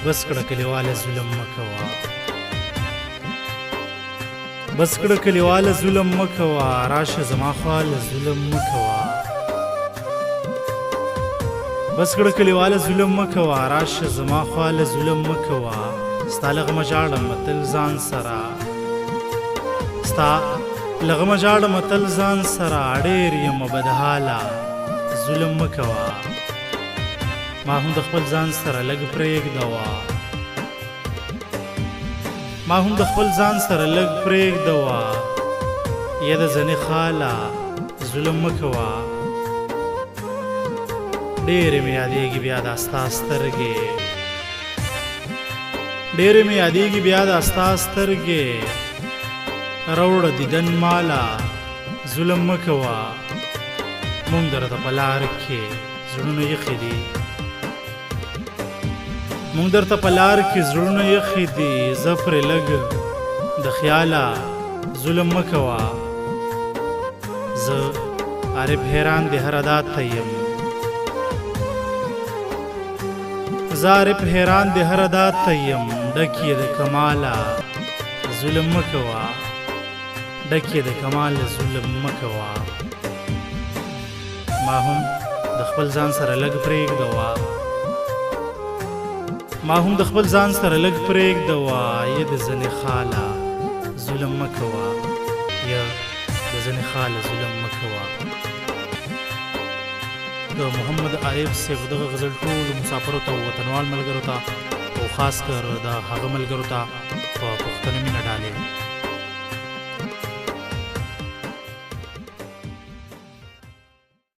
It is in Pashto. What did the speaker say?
بس کړه کلیواله ظلم مکوه بس کړه کلیواله ظلم مکوه راشه زما خواله ظلم مکوه بس کړه کلیواله ظلم مکوه راشه زما خواله ظلم مکوه ستا لغمه ژاړم تل ځان سره ستا لغمه ژاړم تل ځان سره ډېر یم بدحاله ظلم مکوه ما هم د خپل ځان سره لږ پرېږدوه ما هم د خپل ځان سره لږ پرېږدوه یا د ځنې خاله ظلم مکوه ډېرې مې یادېږي بیا دا ستا سترګې ډېرې مې یادېږي بیا دا ستا سترګې راوړه دیدن ماله ظلم مکوه مونږ درته په لار کې زړونه یخې دي مونږ درته په لار کې زړونه یخې دي زه پرې لږ د خیاله ظلم مکوه زه عارف حیران د هر ادا ته یم زه عارف حیران د هر ادا ته یم ډک یې د کماله ظلم مکوه ډک یې د کماله ظلم مکوه ما هم د خپل ځان سره لږ پرېږدوه ما هم د خپل ځان سره لږ پرېږدوه یا د ځنې خاله ظلم مکوه یا د ځنې خاله ظلم مکوه د محمد عارف صاحب دغه غزل ټولو مسافرو ته وطنوال ملګرو ته او خاص کر د هغه ملګرو ته په